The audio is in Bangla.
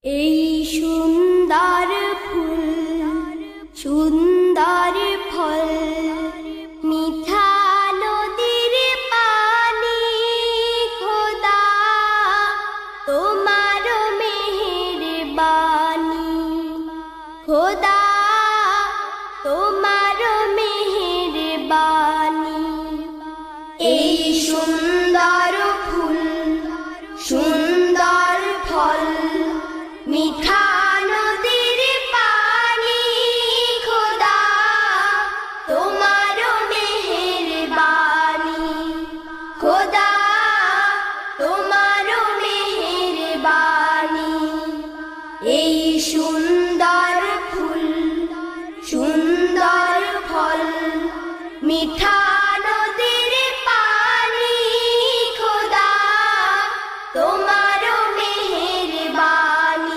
এই সুন্দর ফুল সুন্দর ফল মিঠা নদীর পানি খোদা তোমার মেহেরবানি খোদা তোমার মেহেরবানি এই সুন্দর ফুল সুন্দর ফল মিঠা